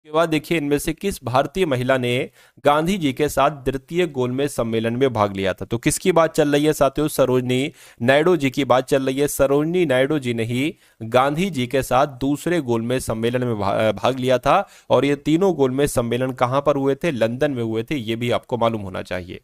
के बाद देखिए इनमें से किस भारतीय महिला ने गांधी जी के साथ द्वितीय गोलमेज सम्मेलन में भाग लिया था? तो किसकी बात चल रही है साथियों? सरोजनी नायडू जी की बात चल रही है। सरोजनी नायडू जी ने ही गांधी जी के साथ दूसरे गोलमेज सम्मेलन में भाग लिया था। और ये तीनों गोलमेज सम्मेलन कहां पर हुए थे? लंदन में हुए थे। ये भी आपको मालूम होना चाहिए।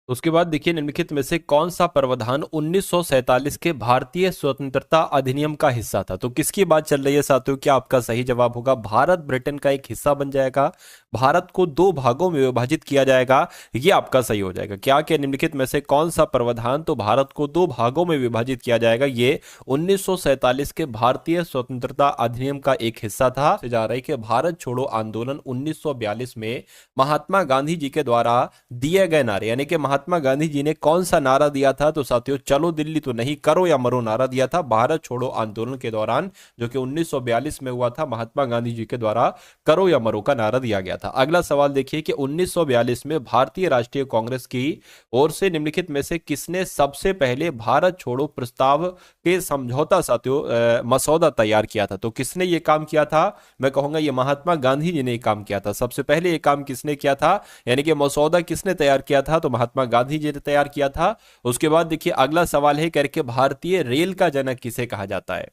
उसके बाद देखिए निम्नलिखित में से कौन सा प्रावधान 1947 के भारतीय स्वतंत्रता अधिनियम का हिस्सा था? तो किसकी बात चल रही है साथियों? क्या आपका सही जवाब होगा भारत ब्रिटेन का एक हिस्सा बन जाएगा, भारत को दो भागों में विभाजित किया जाएगा, ये आपका सही हो जाएगा। क्या क्या निम्नलिखित में से कौन सा प्रावधान तो भारत को दो भागों में विभाजित किया जाएगा, ये 1947 के भारतीय स्वतंत्रता अधिनियम का एक हिस्सा था। जा रहा है कि भारत छोड़ो आंदोलन 1942 में महात्मा गांधी जी के द्वारा दिए गए नारे, यानी कि महात्मा गांधी जी ने कौन सा नारा दिया था? तो साथियों चलो दिल्ली तो नहीं, करो या मरो नारा दिया था भारत छोड़ो आंदोलन के दौरान, जो कि 1942 में हुआ था। महात्मा गांधी जी के द्वारा करो या मरो का नारा दिया गया था। अगला सवाल देखिए कि 1942 में भारतीय राष्ट्रीय कांग्रेस की ओर से निम्नलिखित में से किसने सबसे पहले भारत छोड़ो प्रस्ताव के समझौता साथियों मसौदा तैयार किया था? तो किसने ये काम किया था? मैं कहूंगा ये महात्मा गांधी जी ने ये काम किया था। सबसे पहले ये काम किसने किया था, यानी कि मसौदा किसने तैयार किया था? तो महात्मा गांधी जी ने तैयार किया था। उसके बाद देखिए अगला सवाल है करके भारतीय रेल का जनक किसे कहा जाता है?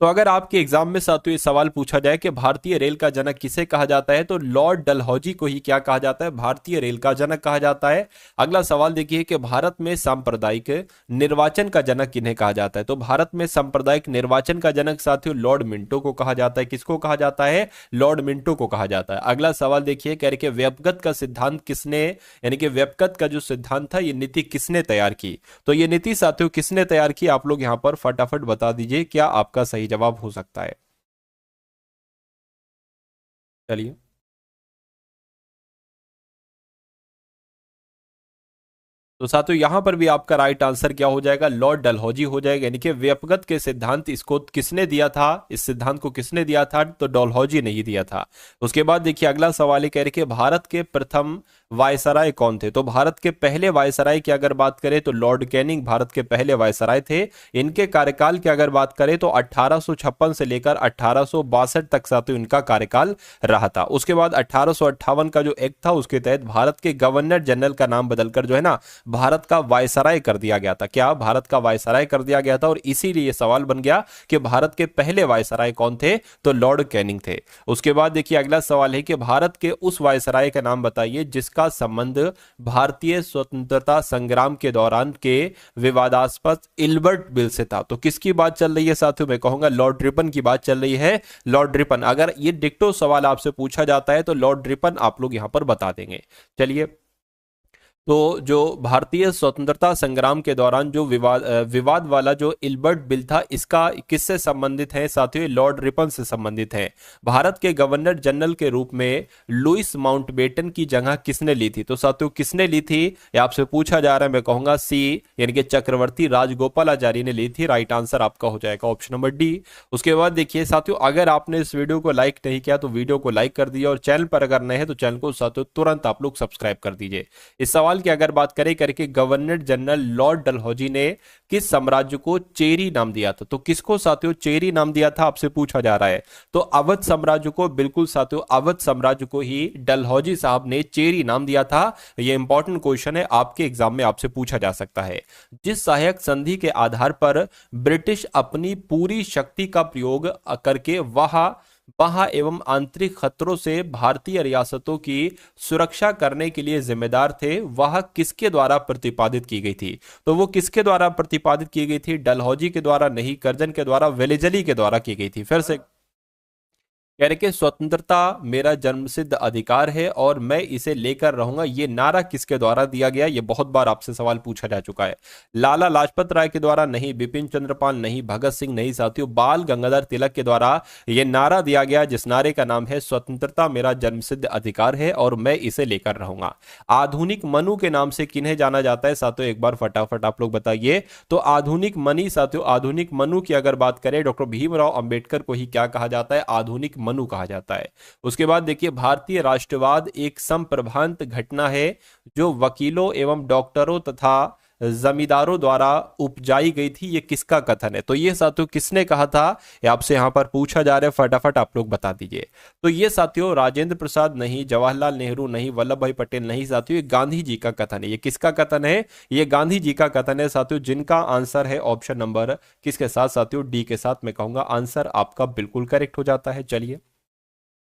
तो अगर आपके एग्जाम में साथियों ये सवाल पूछा जाए कि भारतीय रेल का जनक किसे कहा जाता है, तो लॉर्ड डलहौजी को ही क्या कहा जाता है? भारतीय रेल का जनक कहा जाता है। अगला सवाल देखिए कि भारत में सांप्रदायिक निर्वाचन का जनक किन्हें कहा जाता है? तो भारत में सांप्रदायिक निर्वाचन का जनक साथियों लॉर्ड मिंटो को कहा जाता है। किसको कहा जाता है? लॉर्ड मिंटो को कहा जाता है। अगला सवाल देखिए कह रहे कि व्यपगत का सिद्धांत किसने, यानी कि व्यपगत का जो सिद्धांत था ये नीति किसने तैयार की? तो ये नीति साथियों किसने तैयार की? आप लोग यहां पर फटाफट बता दीजिए क्या आपका सही जवाब हो सकता है। चलिए, तो साथियों यहां पर भी आपका राइट आंसर क्या हो जाएगा? लॉर्ड डलहौजी हो जाएगा। यानी कि व्यपगत के सिद्धांत इसको किसने दिया था? इस सिद्धांत को किसने दिया था? तो डलहौजी ने ही दिया था। उसके बाद देखिए अगला सवाल है कह रहे कि भारत के प्रथम वायसराय कौन थे? तो भारत के पहले वायसराय की अगर बात करें तो लॉर्ड कैनिंग भारत के पहले वायसराय थे। इनके कार्यकाल की अगर बात करें तो 1856 से लेकर 1862 तक साथियों इनका कार्यकाल रहा था। उसके बाद 1858 का जो एक्ट था उसके तहत भारत के गवर्नर जनरल का नाम बदलकर जो है ना भारत का वायसराय कर दिया गया था। क्या भारत का वायसराय कर दिया गया था? और इसीलिए सवाल बन गया कि भारत के पहले वायसराय कौन थे? तो लॉर्ड कैनिंग थे। उसके बाद देखिए अगला सवाल है कि भारत के उस वायसराय का नाम बताइए जिसका संबंध भारतीय स्वतंत्रता संग्राम के दौरान के विवादास्पद इल्बर्ट बिल से था। तो किसकी बात चल रही है साथियों? मैं कहूंगा लॉर्ड रिपन की बात चल रही है। लॉर्ड रिपन, अगर ये डिक्टो सवाल आपसे पूछा जाता है तो लॉर्ड रिपन आप लोग यहां पर बता देंगे। चलिए, तो जो भारतीय स्वतंत्रता संग्राम के दौरान जो विवाद वाला जो इल्बर्ट बिल था इसका किससे संबंधित है साथियों? लॉर्ड रिपन से संबंधित है। भारत के गवर्नर जनरल के रूप में लुइस माउंटबेटन की जगह किसने ली थी? तो साथियों किसने ली थी ये आपसे पूछा जा रहा है। मैं कहूंगा सी, यानी कि चक्रवर्ती राजगोपालाचारी ने ली थी। राइट आंसर आपका हो जाएगा ऑप्शन नंबर डी। उसके बाद देखिए साथियों अगर आपने इस वीडियो को लाइक नहीं किया तो वीडियो को लाइक कर दीजिए, और चैनल पर अगर नए हैं तो चैनल को साथियों तुरंत आप लोग सब्सक्राइब कर दीजिए। इस सवाल की अगर बात करें करके गवर्नर जनरल लॉर्ड डलहौजी ने किस साम्राज्य को चेरी नाम दिया था? तो किसको साथियों चेरी नाम दिया था आपसे पूछा जा रहा है। तो अवध साम्राज्य को, बिल्कुल साथियों अवध साम्राज्य को ही डलहौजी साहब ने चेरी नाम दिया था। यह इंपॉर्टेंट क्वेश्चन है, आपके एग्जाम में आपसे पूछा जा सकता है। जिस सहायक संधि के आधार पर ब्रिटिश अपनी पूरी शक्ति का प्रयोग करके वहां बाह्य एवं आंतरिक खतरों से भारतीय रियासतों की सुरक्षा करने के लिए जिम्मेदार थे, वह किसके द्वारा प्रतिपादित की गई थी? तो वो किसके द्वारा प्रतिपादित की गई थी? डलहौजी के द्वारा नहीं, कर्जन के द्वारा, वेलेजली के द्वारा की गई थी। फिर से कह रहे कि स्वतंत्रता मेरा जन्मसिद्ध अधिकार है और मैं इसे लेकर रहूंगा, ये नारा किसके द्वारा दिया गया? ये बहुत बार आपसे सवाल पूछा जा चुका है। लाला लाजपत राय के द्वारा नहीं, बिपिन चंद्रपाल नहीं, भगत सिंह नहीं साथियों, बाल गंगाधर तिलक के द्वारा यह नारा दिया गया, जिस नारे का नाम है स्वतंत्रता मेरा जन्मसिद्ध अधिकार है और मैं इसे लेकर रहूंगा। आधुनिक मनु के नाम से किन्हें जाना जाता है साथियों? एक बार फटाफट आप लोग बताइए। तो आधुनिक मनी साथियों, आधुनिक मनु की अगर बात करें डॉक्टर भीमराव अंबेडकर को ही क्या कहा जाता है? आधुनिक मनु कहा जाता है। उसके बाद देखिए भारतीय राष्ट्रवाद एक संप्रभात घटना है जो वकीलों एवं डॉक्टरों तथा जमींदारों द्वारा उपजाई गई थी, ये किसका कथन है? तो ये साथियों किसने कहा था, ये आपसे यहां पर पूछा जा रहा है, फटाफट आप लोग बता दीजिए। तो ये साथियों राजेंद्र प्रसाद नहीं, जवाहरलाल नेहरू नहीं, वल्लभ भाई पटेल नहीं साथियों, ये गांधी जी का कथन है। ये किसका कथन है? ये गांधी जी का कथन है साथियों, जिनका आंसर है ऑप्शन नंबर किसके साथ साथियों? डी के साथ। मैं कहूंगा आंसर आपका बिल्कुल करेक्ट हो जाता है। चलिए,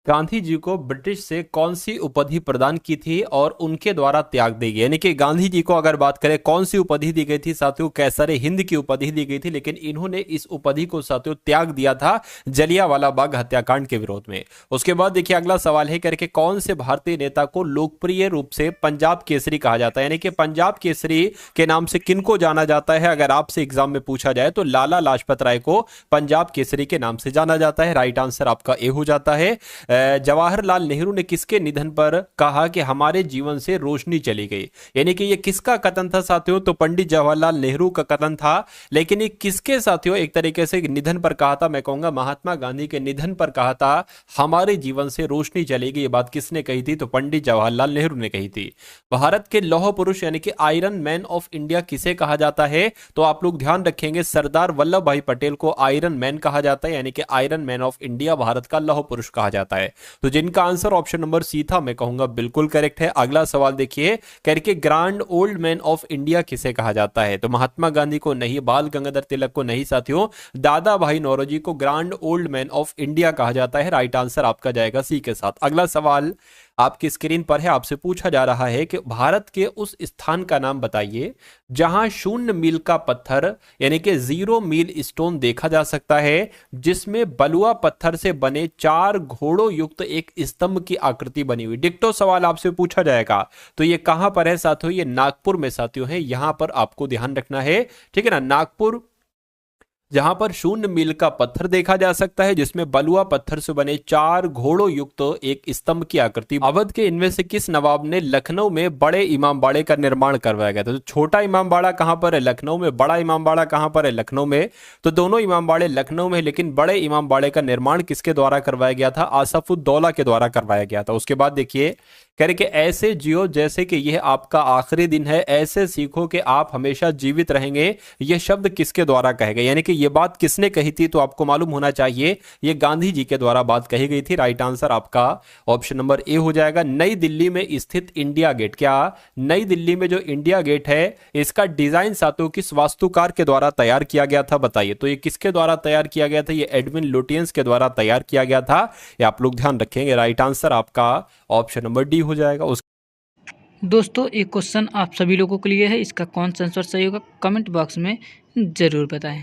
गांधी जी को ब्रिटिश से कौन सी उपाधि प्रदान की थी और उनके द्वारा त्याग दी गई? यानी कि गांधी जी को अगर बात करें कौन सी उपाधि दी गई थी साथियों? कैसरे हिंद की उपाधि दी गई थी, लेकिन इन्होंने इस उपाधि को साथियों त्याग दिया था जलियांवाला बाग हत्याकांड के विरोध में। उसके बाद देखिए अगला सवाल है करके, कौन से भारतीय नेता को लोकप्रिय रूप से पंजाब केसरी कहा जाता है? यानी कि पंजाब केसरी के नाम से किनको जाना जाता है? अगर आपसे एग्जाम में पूछा जाए तो लाला लाजपत राय को पंजाब केसरी के नाम से जाना जाता है। राइट आंसर आपका ए हो जाता है। जवाहरलाल नेहरू ने किसके निधन पर कहा कि हमारे जीवन से रोशनी चली गई? यानी कि ये किसका कथन था साथियों? तो पंडित जवाहरलाल नेहरू का कथन था, लेकिन ये किसके साथियों एक तरीके से निधन पर कहा था? मैं कहूंगा महात्मा गांधी के निधन पर कहा था हमारे जीवन से रोशनी चली गई। ये बात किसने कही थी? तो पंडित जवाहरलाल नेहरू ने कही थी। भारत के लौह पुरुष यानी कि आयरन मैन ऑफ इंडिया किसे कहा जाता है? तो आप लोग ध्यान रखेंगे सरदार वल्लभ भाई पटेल को आयरन मैन कहा जाता है, यानी कि iron man of India Bharat का लौह पुरुष कहा जाता है। तो जिनका आंसर ऑप्शन नंबर सी था, मैं कहूंगा बिल्कुल करेक्ट है। अगला सवाल देखिए करके, grand old man of India किसे कहा जाता है? तो महात्मा गांधी को नहीं, बाल गंगाधर तिलक को नहीं साथियों, दादा भाई नौरोजी को grand old man of India कहा जाता है। राइट आंसर आपका जाएगा सी के साथ। अगला सवाल आपकी स्क्रीन पर है, आपसे पूछा जा रहा है कि भारत के उस स्थान का नाम बताइए जहां शून्य मील का पत्थर यानी कि 0 मील स्टोन देखा जा सकता है, जिसमें बलुआ पत्थर से बने 4 घोड़ों युक्त एक स्तंभ की आकृति बनी हुई। डिक्टो सवाल आपसे पूछा जाएगा। तो ये कहां पर है साथियों? ये नागपुर में साथियों है, यहां पर आपको ध्यान रखना है, ठीक है ना। नागपुर जहां पर शून्य मील का पत्थर देखा जा सकता है, जिसमें बलुआ पत्थर से बने 4 घोड़ों युक्त एक स्तंभ की आकृति। अवध के इनमें से किस नवाब ने लखनऊ में बड़े इमामबाड़े का निर्माण करवाया गया था? तो छोटा इमामबाड़ा कहां पर है? लखनऊ में। बड़ा इमामबाड़ा कहां पर है? लखनऊ में। तो दोनों इमामबाड़े लखनऊ में, लेकिन बड़े इमामबाड़े का निर्माण किसके द्वारा करवाया गया था? आसफुद्दौला के द्वारा करवाया गया था। उसके बाद देखिए करके, ऐसे जियो जैसे कि यह आपका आखिरी दिन है, ऐसे सीखो कि आप हमेशा जीवित रहेंगे। यह शब्द किसके द्वारा कहे गए? यानी कि यह बात किसने कही थी? तो आपको मालूम होना चाहिए यह गांधी जी के द्वारा बात कही गई थी। राइट आंसर आपका ऑप्शन नंबर ए हो जाएगा। नई दिल्ली में स्थित इंडिया गेट, क्या नई दिल्ली में जो इंडिया गेट है इसका डिजाइन साथियों किस वास्तुकार के द्वारा तैयार किया गया था? बताइए। तो ये किसके द्वारा तैयार किया गया था? ये एडविन लुटियंस के द्वारा तैयार किया गया था। ये आप लोग ध्यान रखेंगे। राइट आंसर आपका ऑप्शन नंबर डी हो जाएगा। दोस्तों एक क्वेश्चन आप सभी लोगों के लिए है, इसका कौन सा आंसर सही होगा कमेंट बॉक्स में ज़रूर बताएं।